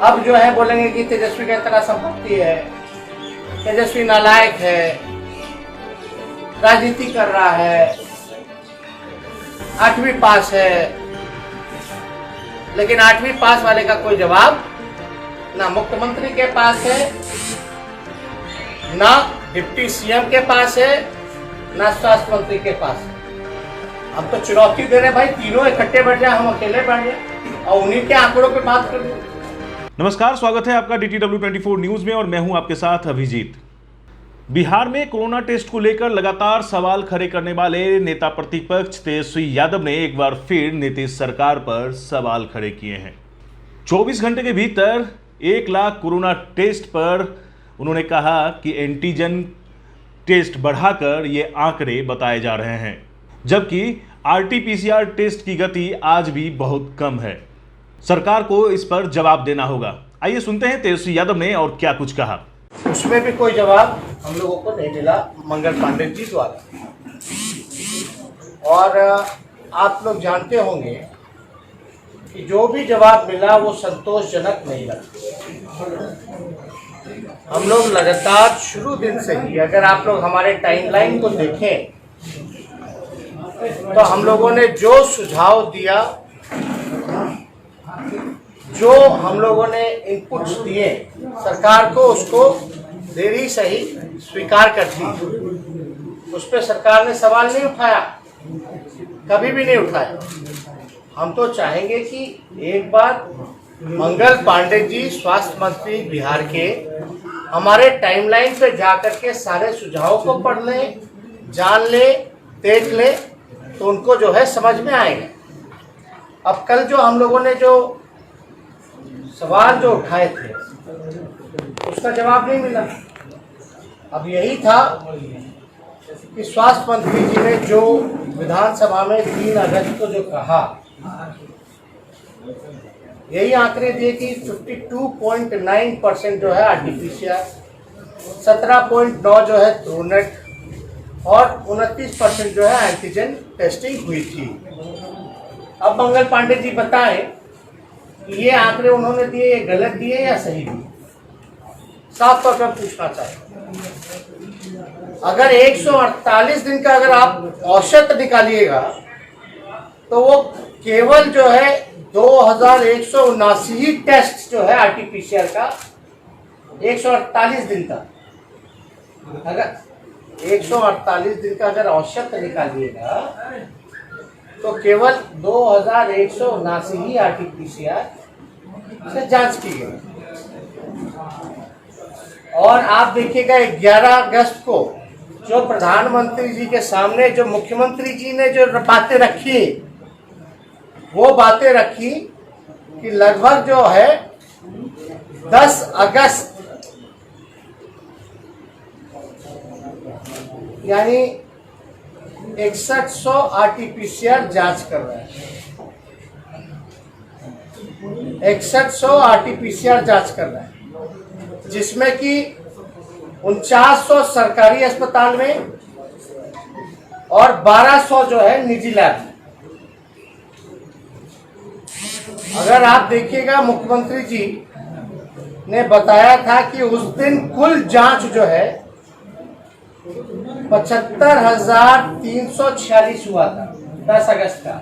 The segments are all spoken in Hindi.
अब जो है बोलेंगे कि तेजस्वी का इतना संपत्ति है, तेजस्वी नालायक है, राजनीति कर रहा है, 8वीं पास है। लेकिन 8वीं पास वाले का कोई जवाब ना मुख्यमंत्री के पास है, ना डिप्टी सीएम के पास है, ना स्वास्थ्य मंत्री के पास है। हम तो चुनौती दे रहे भाई, तीनों इकट्ठे बैठ जाए, हम अकेले बैठ जाए और उन्हीं के आंकड़ों पे बात कर लें। नमस्कार, स्वागत है आपका DTW 24 न्यूज में और मैं हूं आपके साथ अभिजीत। बिहार में कोरोना टेस्ट को लेकर लगातार सवाल खड़े करने वाले नेता प्रतिपक्ष तेजस्वी यादव ने एक बार फिर नीतीश सरकार पर सवाल खड़े किए हैं। 24 घंटे के भीतर 1 लाख कोरोना टेस्ट पर उन्होंने कहा कि एंटीजन टेस्ट बढ़ाकर ये आंकड़े बताए जा रहे हैं, जबकि RT-PCR टेस्ट की गति आज भी बहुत कम है। सरकार को इस पर जवाब देना होगा। आइए सुनते हैं तेजस्वी यादव ने और क्या कुछ कहा। उसमें भी कोई जवाब हम लोगों को नहीं मिला मंगल पांडे जी द्वारा। और आप लोग जानते होंगे कि जो भी जवाब मिला वो संतोषजनक नहीं लगा। हम लोग लगातार शुरू दिन से ही, अगर आप लोग हमारे टाइमलाइन को देखें तो हम लोगों ने जो सुझाव दिया, जो हम लोगों ने इनपुट्स दिए सरकार को, उसको देरी सही स्वीकार कर दी। उस पर सरकार ने सवाल नहीं उठाया, कभी भी नहीं उठाया। हम तो चाहेंगे कि एक बार मंगल पांडे जी स्वास्थ्य मंत्री बिहार के हमारे टाइमलाइन पे जाकर के सारे सुझावों को पढ़ लें, जान लें, देख लें, तो उनको जो है समझ में आएगा। अब कल जो हम लोगों ने जो सवाल जो उठाए थे उसका जवाब नहीं मिला। अब यही था कि स्वास्थ्य मंत्री जी ने जो विधानसभा में 3 अगस्त को जो कहा, यही आंकड़े दिए कि 52.9% जो है RT-PCR, 17.9 जो है ट्रूनेट और 29% जो है एंटीजन टेस्टिंग हुई थी। अब मंगल पांडे जी बताएं कि ये आंकड़े उन्होंने दिए, ये गलत दिए या सही दिए? साफ तौर पर पूछना चाहिए। अगर 148 दिन का अगर आप औसत निकालिएगा तो वो केवल जो है 2179 ही टेस्ट जो है RT-PCR का 148 दिन का, अगर 148 दिन का अगर औसत निकालिएगा तो केवल 2179 ही RT-PCR से जांच की गई। और आप देखिएगा 11 अगस्त को जो प्रधानमंत्री जी के सामने जो मुख्यमंत्री जी ने जो बातें रखी, वो बातें रखी कि लगभग जो है 10 अगस्त यानी 6100 RT-PCR जांच कर रहे हैं। 6100 RT-PCR जांच कर रहे हैं, जिसमें कि 4900 सरकारी अस्पताल में और 1200 जो है निजी लैब में। अगर आप देखिएगा मुख्यमंत्री जी ने बताया था कि उस दिन कुल जांच जो है 75,346 हुआ था 10 अगस्त का,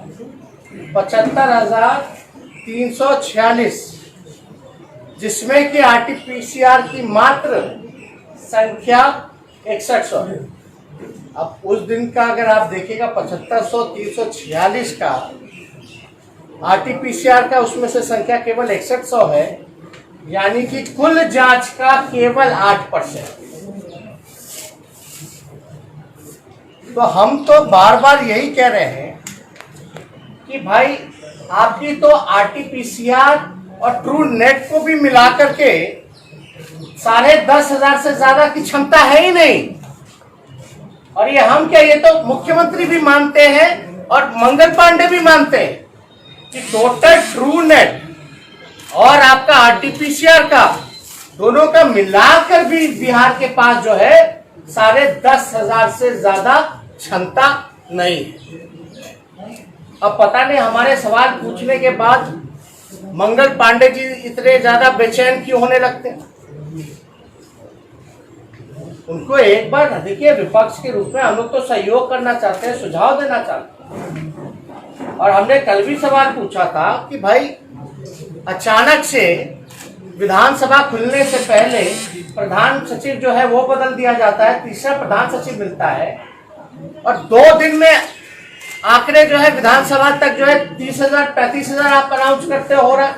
75,346, जिसमें कि RT-PCR की मात्र संख्या 6100 है। अब उस दिन का अगर आप देखिएगा 75,346 का RT-PCR का, उसमें से संख्या केवल 6100 है, यानी कि कुल जांच का केवल 8%। तो हम तो बार बार यही कह रहे हैं कि भाई आपकी तो RT-PCR और ट्रू नेट को भी मिला करके 10,500 से ज्यादा की क्षमता है ही नहीं। और ये हम क्या, ये तो मुख्यमंत्री भी मानते हैं और मंगल पांडे भी मानते हैं कि टोटल ट्रू नेट और आपका RT-PCR का दोनों का मिलाकर भी बिहार के पास जो है 10,500 से ज्यादा क्षमता नहीं है। अब पता नहीं हमारे सवाल पूछने के बाद मंगल पांडे जी इतने ज्यादा बेचैन क्यों होने लगते हैं? उनको एक बार देखिए, विपक्ष के रूप में हम लोग तो सहयोग करना चाहते हैं, सुझाव देना चाहते हैं। और हमने कल भी सवाल पूछा था कि भाई अचानक से विधानसभा खुलने से पहले प्रधान सचिव जो है वो बदल दिया जाता है, तीसरा प्रधान सचिव मिलता है, और 2 दिन में आंकड़े जो है विधानसभा तक जो है 30,000 35,000 आप अनाउंस करते हो रहा है।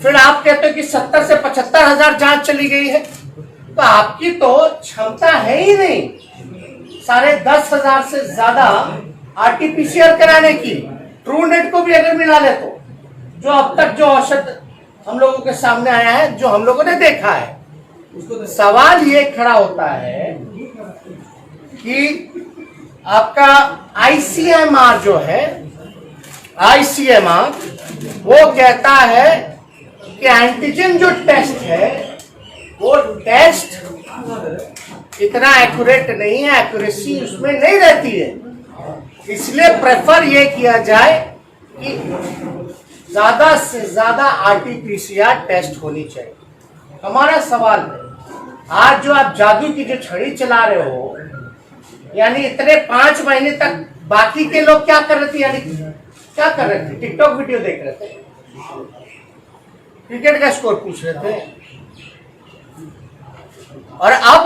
फिर आप कहते हो कि 70 से 75,000 जांच चली गई है। तो आपकी तो क्षमता है ही नहीं 10,500 से ज्यादा आरटीपीसीआर कराने की। ट्रू नेट को भी अगर मिला ले तो जो अब तक जो औसत हम लोगों के सामने आया है, जो हम लोगों ने देखा है, उसको सवाल ये खड़ा होता है कि आपका आईसीएमआर जो है, आईसीएमआर वो कहता है कि एंटीजन जो टेस्ट है वो टेस्ट इतना एक्यूरेट नहीं है, एक्यूरेसी उसमें नहीं रहती है। इसलिए प्रेफर ये किया जाए कि ज्यादा से ज्यादा आरटीपीसीआर टेस्ट होनी चाहिए। हमारा सवाल है, आज जो आप जादू की जो छड़ी चला रहे हो, यानी इतने 5 महीने तक बाकी के लोग क्या कर रहे थे? यानी क्या कर रहे थे? टिकटॉक वीडियो देख रहे थे, क्रिकेट का स्कोर पूछ रहे थे, और अब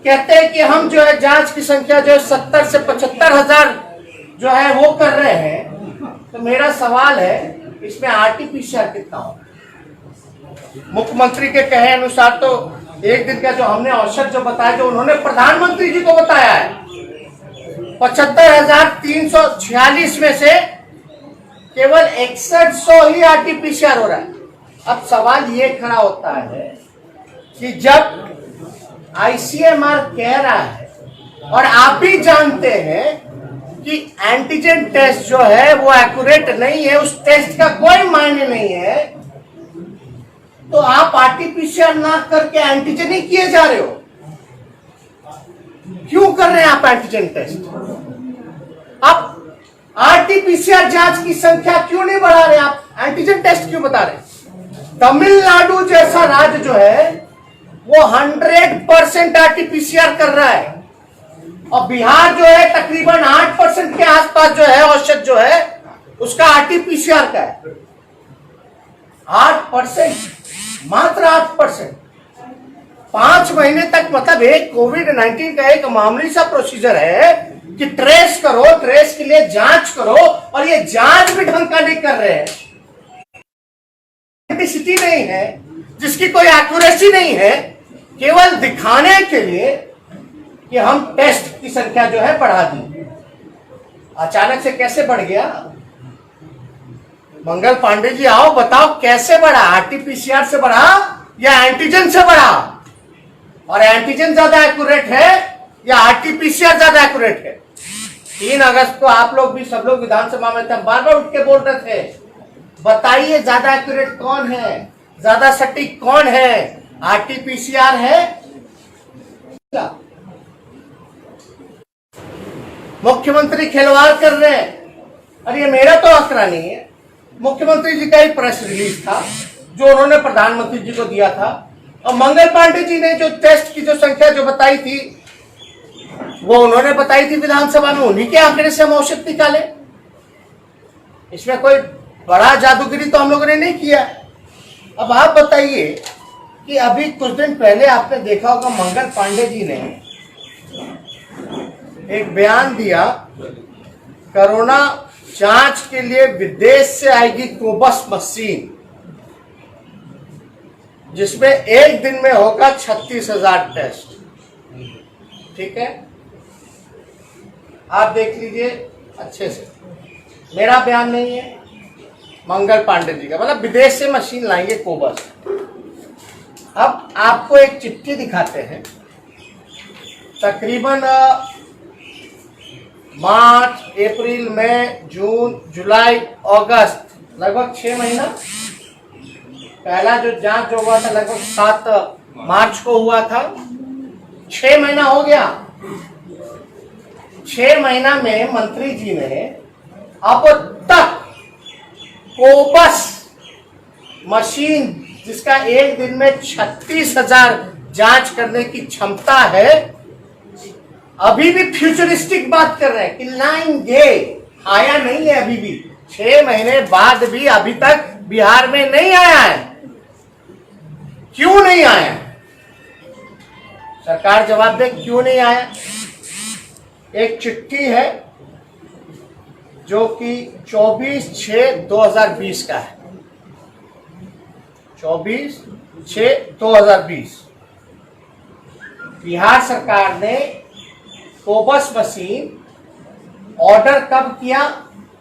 कहते हैं कि हम जो है जांच की संख्या जो है 70 से 75,000 जो है वो कर रहे हैं। तो मेरा सवाल है, इसमें आरटीपीसीआर कितना हो? मुख्यमंत्री के कहे अनुसार तो एक दिन का जो हमने औसत जो बताया, जो उन्होंने प्रधानमंत्री जी को बताया है, 75,346 में से केवल 6100 ही आरटीपीसीआर हो रहा है। अब सवाल ये खड़ा होता है कि जब आईसीएमआर कह रहा है और आप भी जानते हैं कि एंटीजन टेस्ट जो है वो एक्यूरेट नहीं है, उस टेस्ट का कोई मायने नहीं है, तो आप आरटीपीसीआर ना करके एंटीजन ही किए जा रहे हो। क्यों कर रहे हैं आप एंटीजन टेस्ट? आप आरटीपीसीआर जांच की संख्या क्यों नहीं बढ़ा रहे? आप एंटीजन टेस्ट क्यों बता रहे? तमिलनाडु जैसा राज्य जो है वो 100% आरटीपीसीआर कर रहा है, और बिहार जो है तकरीबन 8% के आसपास जो है औसत जो है उसका आरटीपीसीआर का है। 8%, मात्र 8%। 5 महीने तक, मतलब एक कोविड-19 का एक मामूली सा प्रोसीजर है कि ट्रेस करो, ट्रेस के लिए जांच करो, और ये जांच भी ढंग का नहीं कर रहे हैं। ऑथेंटिसिटी नहीं है, जिसकी कोई एक्यूरेसी नहीं है, केवल दिखाने के लिए कि हम टेस्ट की संख्या जो है बढ़ा दी। अचानक से कैसे बढ़ गया? मंगल पांडे जी आओ, बताओ कैसे बढ़ा? आरटीपीसीआर से बढ़ा या एंटीजन से बढ़ा? और एंटीजन ज्यादा एक्यूरेट है या आरटीपीसीआर ज्यादा एक्यूरेट है? 3 अगस्त को आप लोग भी, सब लोग विधानसभा में तब बार बार उठ के बोल रहे थे, बताइए ज्यादा एक्यूरेट कौन है, ज्यादा सटीक कौन है? आरटीपीसीआर है? मुख्यमंत्री खिलवाड़ कर रहे हैं। और ये मेरा तो आंकड़ा नहीं है, मुख्यमंत्री जी का एक प्रेस रिलीज था जो उन्होंने प्रधानमंत्री जी को दिया था, और मंगल पांडे जी ने जो टेस्ट की जो संख्या जो बताई थी वो उन्होंने बताई थी विधानसभा में, उन्हीं के आंकड़े से हम औसत निकाले। इसमें कोई बड़ा जादूगिरी तो हम लोगों ने नहीं किया। अब आप बताइए कि अभी कुछ दिन पहले आपने देखा होगा मंगल पांडे जी ने एक बयान दिया, कोरोना जांच के लिए विदेश से आएगी कोबस मशीन, जिसमें एक दिन में होगा 36,000 टेस्ट। ठीक है, आप देख लीजिए अच्छे से, मेरा बयान नहीं है, मंगल पांडे जी का, मतलब विदेश से मशीन लाएंगे कोबस। अब आपको एक चिट्ठी दिखाते हैं, तकरीबन मार्च, अप्रैल, मई, जून, जुलाई, अगस्त, लगभग 6 महीना। पहला जो जांच जो हुआ था लगभग 7 मार्च को हुआ था, 6 महीना हो गया। 6 महीना में मंत्री जी ने अब तक कोबस मशीन जिसका एक दिन में 36,000 जांच करने की क्षमता है, अभी भी फ्यूचरिस्टिक बात कर रहे हैं कि लाएंगे। आया नहीं है अभी भी, 6 महीने बाद भी अभी तक बिहार में नहीं आया है। क्यों नहीं आया? सरकार जवाब दे, क्यों नहीं आया। एक चिट्ठी है जो कि 24/6/2020 का है, 24/6/2020। बिहार सरकार ने कोबस मशीन ऑर्डर कब किया?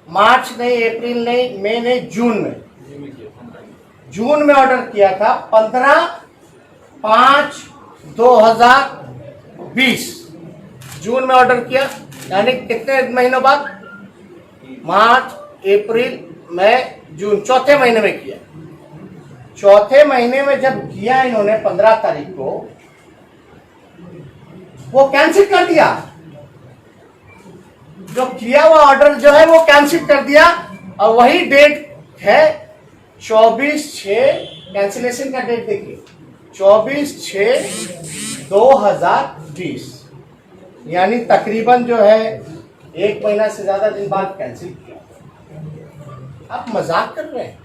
मार्च नहीं, अप्रैल नहीं, मई नहीं, जून में ऑर्डर किया था। 15/5/2020 जून में ऑर्डर किया, यानी कितने महीनों बाद? मार्च, अप्रैल, मई, जून, चौथे महीने में किया। चौथे महीने में जब किया इन्होंने 15 तारीख को, वो कैंसिल कर दिया। जो किया हुआ ऑर्डर जो है वो कैंसिल कर दिया, और वही डेट है 24/6। कैंसिलेशन का डेट देखिए, 24/6/2020, यानी तकरीबन जो है 1 महीना से ज्यादा दिन बाद कैंसिल किया। आप मजाक कर रहे हैं।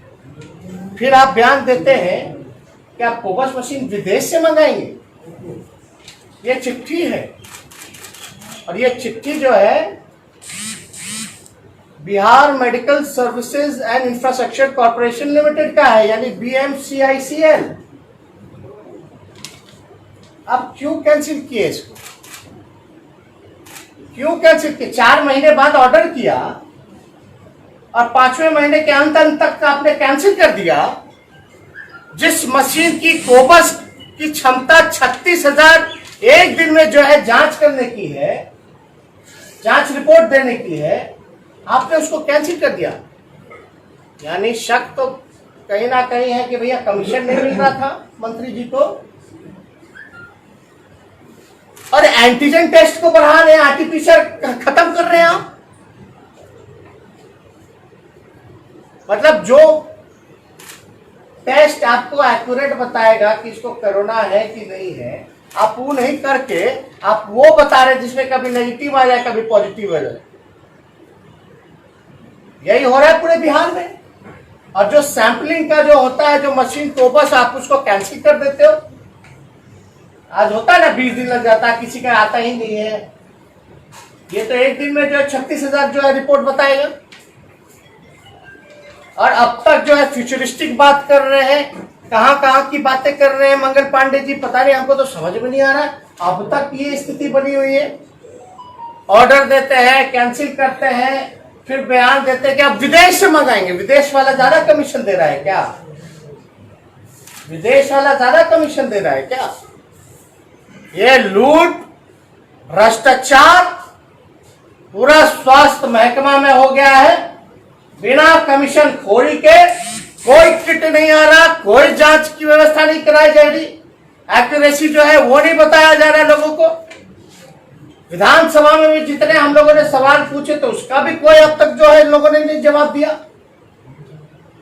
फिर आप बयान देते हैं कि आप कोबस मशीन विदेश से मंगाएंगे। ये चिट्ठी है, और ये चिट्ठी जो है Bihar medical services and infrastructure corporation limited का है, यानी BMCICL। अब क्यों कैंसिल किए इसको? क्यों कैंसिल किए? 4 महीने बाद ऑर्डर किया और 5वें महीने के अंत तक आपने कैंसिल कर दिया। जिस मशीन की कोबस की क्षमता 36,000 एक दिन में जो है जांच करने की है, जांच रिपोर्ट देने की है, आपने उसको कैंसिल कर दिया। यानी शक तो कहीं ना कहीं है कि भैया कमीशन नहीं मिल रहा था मंत्री जी को, और एंटीजन टेस्ट को बढ़ा रहे हैं, आरटीपीसीआर खत्म कर रहे हैं आप। मतलब जो टेस्ट आपको एक्यूरेट बताएगा कि इसको कोरोना है कि नहीं है, आप वो नहीं करके आप वो बता रहे जिसमें कभी नेगेटिव आ जाए, कभी पॉजिटिव आ जाए। यही हो रहा है पूरे बिहार में। और जो सैंपलिंग का जो होता है, जो मशीन कोबस, आप उसको कैंसिल कर देते हो। आज होता है ना 20 दिन लग जाता है, किसी का आता ही नहीं है। ये तो एक दिन में जो है 36,000 जो है रिपोर्ट बताएगा। और अब तक जो है फ्यूचरिस्टिक बात कर रहे हैं, कहां की बातें कर रहे हैं मंगल पांडे जी, पता नहीं, हमको तो समझ में नहीं आ रहा। अब तक ये स्थिति बनी हुई है, ऑर्डर देते हैं, कैंसिल करते हैं, फिर बयान देते हैं कि आप विदेश से मंगाएंगे। विदेश वाला ज्यादा कमीशन दे रहा है क्या? विदेश वाला ज्यादा कमीशन दे रहा है क्या? ये लूट, भ्रष्टाचार पूरा स्वास्थ्य महकमा में हो गया है। बिना कमीशन खोरी के कोई किट नहीं आ रहा, कोई जांच की व्यवस्था नहीं कराई जा रही, एक्यूरेसी जो है वो नहीं बताया जा रहा है लोगों को। विधानसभा में भी जितने हम लोगों ने सवाल पूछे तो उसका भी कोई अब तक जो है इन लोगों ने नहीं जवाब दिया,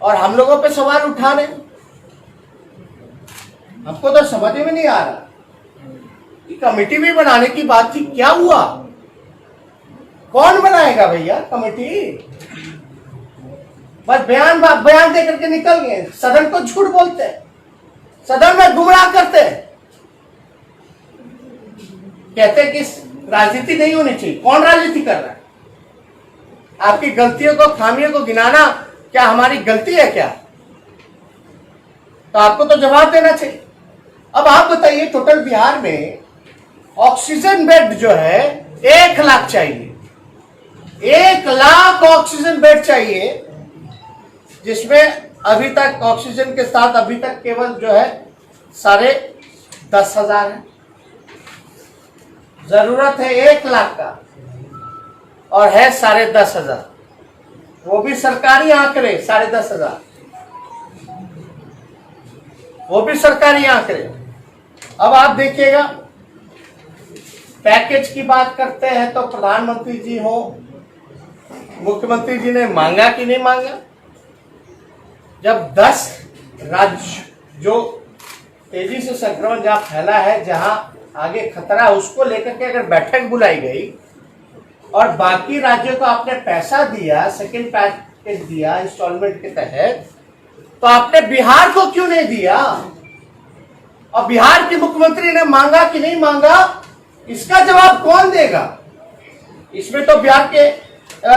और हम लोगों पे सवाल उठा रहे। हमको तो समझ में नहीं आ रहा कि कमेटी भी बनाने की बात थी, क्या हुआ? कौन बनाएगा भैया कमेटी? बस बयान दे करके निकल गए। सदन को झूठ बोलते हैं, सदन में गुमराह करते हैं, कहते हैं कि राजनीति नहीं होनी चाहिए। कौन राजनीति कर रहा है? आपकी गलतियों को, खामियों को गिनाना क्या हमारी गलती है क्या? तो आपको तो जवाब देना चाहिए। अब आप बताइए, टोटल बिहार में ऑक्सीजन बेड जो है 1 लाख चाहिए, 1 लाख ऑक्सीजन बेड चाहिए, जिसमें अभी तक ऑक्सीजन के साथ अभी तक केवल जो है 10,500 है। जरूरत है 1 लाख का, और है 10,500, वो भी सरकारी आंकड़े। 10,500 वो भी सरकारी आंकड़े। अब आप देखिएगा, पैकेज की बात करते हैं तो प्रधानमंत्री जी हो, मुख्यमंत्री जी ने मांगा कि नहीं मांगा? जब 10 राज्य जो तेजी से संक्रमण जहाँ फैला है, जहाँ आगे खतरा, उसको लेकर के अगर बैठक बुलाई गई और बाकी राज्यों को आपने पैसा दिया, सेकेंड पैकेज दिया इंस्टॉलमेंट के तहत, तो आपने बिहार को क्यों नहीं दिया? और बिहार के मुख्यमंत्री ने मांगा कि नहीं मांगा, इसका जवाब कौन देगा? इसमें तो बिहार के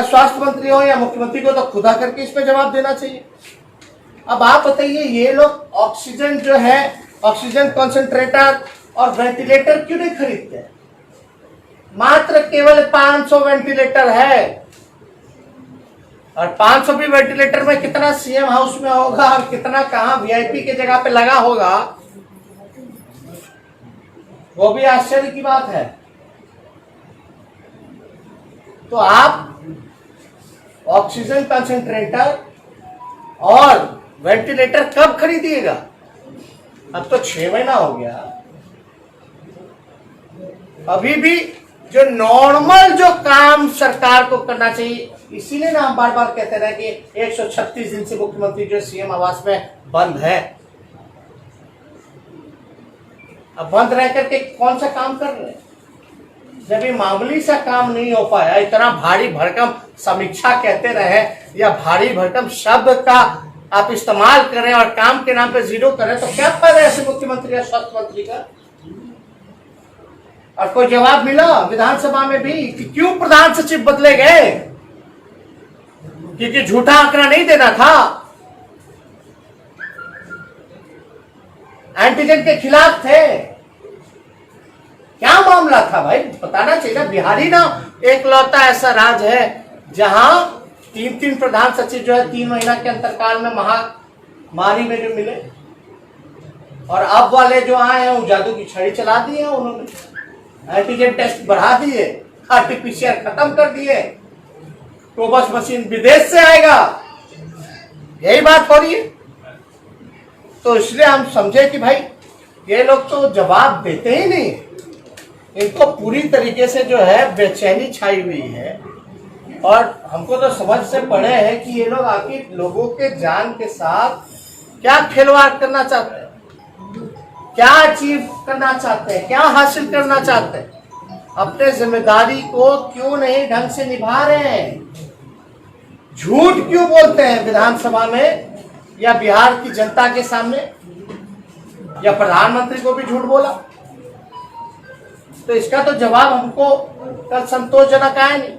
स्वास्थ्य मंत्री हो या मुख्यमंत्री को तो खुदा करके इस पे जवाब देना चाहिए। अब आप बताइए, ये लोग ऑक्सीजन जो है, ऑक्सीजन कॉन्सेंट्रेटर और वेंटिलेटर क्यों नहीं खरीदते? मात्र केवल 500 वेंटिलेटर है, और 500 भी वेंटिलेटर में कितना सीएम हाउस में होगा और कितना कहां वीआईपी के जगह पे लगा होगा, वो भी आश्चर्य की बात है। तो आप ऑक्सीजन कंसंट्रेटर और वेंटिलेटर कब खरीदिएगा? अब तो 6 महीना हो गया, अभी भी जो नॉर्मल जो काम सरकार को करना चाहिए, इसीलिए ना हम बार बार कहते रहे कि 136 दिन से मुख्यमंत्री जो सीएम आवास में बंद है। अब बंद रह करके कौन सा काम कर रहे हैं? जब ये मामूली सा काम नहीं हो पाया, इतना भारी भरकम समीक्षा कहते रहे या भारी भरकम शब्द का आप इस्तेमाल करें और काम के नाम पे जीरो करें, तो क्या फायदा ऐसे मुख्यमंत्री या स्वास्थ्य मंत्री का? और कोई जवाब मिला विधानसभा में भी कि क्यों प्रधान सचिव बदले गए? क्योंकि झूठा आंकड़ा नहीं देना था, एंटीजन के खिलाफ थे। क्या मामला था भाई, बताना चाहिए ना। बिहारी ना एक लौता ऐसा राज्य है जहां 3 प्रधान सचिव जो है 3 महीना के अंतरकाल में महामारी में जो मिले, और अब वाले जो आए हैं वो जादू की छड़ी चला दी है उन्होंने। एंटीजन टेस्ट बढ़ा दिए, आरटीपीसीआर खत्म कर दिए, तो बस मशीन विदेश से आएगा, यही बात हो रही है। तो इसलिए हम समझे कि भाई ये लोग तो जवाब देते ही नहीं, इनको पूरी तरीके से जो है बेचैनी छाई हुई है। और हमको तो समझ से पड़े हैं कि ये लोग आखिर लोगों के जान के साथ क्या खिलवाड़ करना चाहते हैं, क्या अचीव करना चाहते हैं, क्या हासिल करना चाहते हैं, अपने जिम्मेदारी को क्यों नहीं ढंग से निभा रहे हैं, झूठ क्यों बोलते हैं विधानसभा में या बिहार की जनता के सामने, या प्रधानमंत्री को भी झूठ बोला। तो इसका तो जवाब हमको कल संतोषजनक आया नहीं।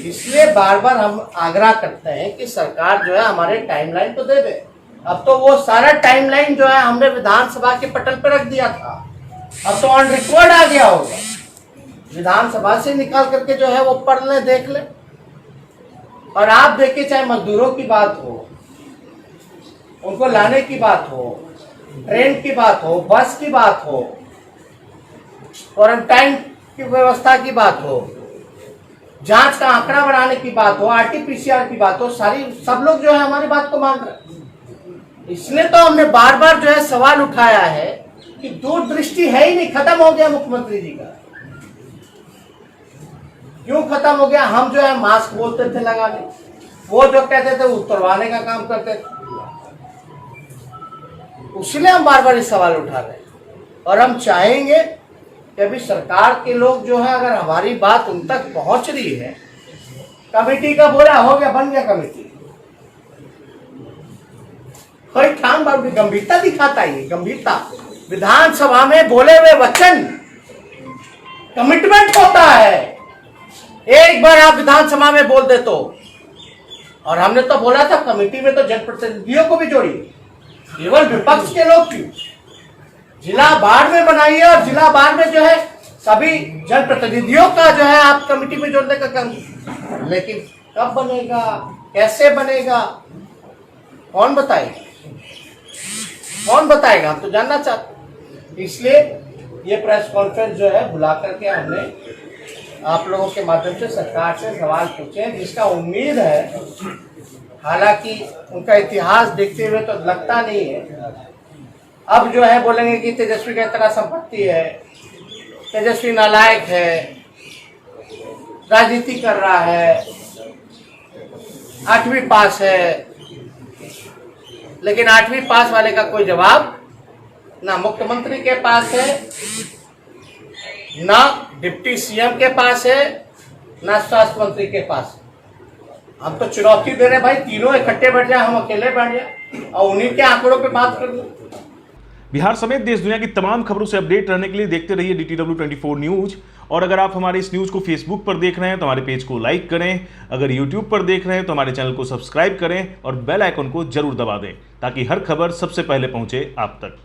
इसलिए बार बार हम आग्रह करते हैं कि सरकार जो है हमारे टाइमलाइन तो दे दे। अब तो वो सारा टाइमलाइन जो है हमने विधानसभा के पटल पर रख दिया था, अब तो ऑन रिकॉर्ड आ गया होगा, विधानसभा से निकाल करके जो है वो पढ़ ले, देख ले। और आप देखिए, चाहे मजदूरों की बात हो, उनको लाने की बात हो, ट्रेन की बात हो, बस की बात हो, क्वारंटाइन की व्यवस्था की बात हो, जांच का आंकड़ा बढ़ाने की बात हो, आरटीपीसीआर की बात हो, सब लोग जो है हमारी बात को मान रहे हैं। इसलिए तो हमने बार बार जो है सवाल उठाया है कि दूरदृष्टि है ही नहीं, खत्म हो गया मुख्यमंत्री जी का। क्यों खत्म हो गया? हम जो है मास्क बोलते थे लगाने, वो जो कहते थे उतरवाने का काम करते थे। इसलिए हम बार बार ये सवाल उठा रहे हैं। और हम चाहेंगे कि अभी सरकार के लोग जो है, अगर हमारी बात उन तक पहुंच रही है, कमेटी का बोला हो गया, बन गया कमेटी, कोई काम बात गंभीरता दिखाता है, गंभीरता विधानसभा में बोले हुए वचन कमिटमेंट होता है। एक बार आप विधानसभा में बोल दे तो, और हमने तो बोला था कमेटी में तो जनप्रतिनिधियों को भी जोड़िए, केवल विपक्ष के लोग क्यों, जिला बाढ़ में बनाइए और जिला बाढ़ में जो है सभी जनप्रतिनिधियों का जो है आप कमेटी में जोड़ने का काम। लेकिन कब बनेगा, कैसे बनेगा, कौन बताएगा, कौन बताएगा? हम तो जानना चाहते। इसलिए ये प्रेस कॉन्फ्रेंस जो है बुला करके हमने आप लोगों के माध्यम से सरकार से सवाल पूछे, जिसका उम्मीद है, हालांकि उनका इतिहास देखते हुए तो लगता नहीं है, अब जो है बोलेंगे कि तेजस्वी का इतना संपत्ति है, तेजस्वी नालायक है, राजनीति कर रहा है, 8वीं पास है, लेकिन 8वीं पास वाले का कोई जवाब ना मुख्यमंत्री के पास है, ना डिप्टी सीएम के पास है, ना स्वास्थ्य मंत्री के पास। हम तो चुनौती दे रहे भाई, तीनों इकट्ठे बैठ जाए, हम अकेले बैठ जाए और उन्हीं के आंकड़ों पे बात कर लो। बिहार समेत देश दुनिया की तमाम खबरों से अपडेट रहने के लिए देखते रहिए DTW 24 न्यूज। और अगर आप हमारे इस न्यूज को फेसबुक पर देख रहे हैं तो हमारे पेज को लाइक करें, अगर यूट्यूब पर देख रहे हैं तो हमारे चैनल को सब्सक्राइब करें और बेल आइकन को जरूर दबा दें ताकि हर खबर सबसे पहले पहुंचे आप तक।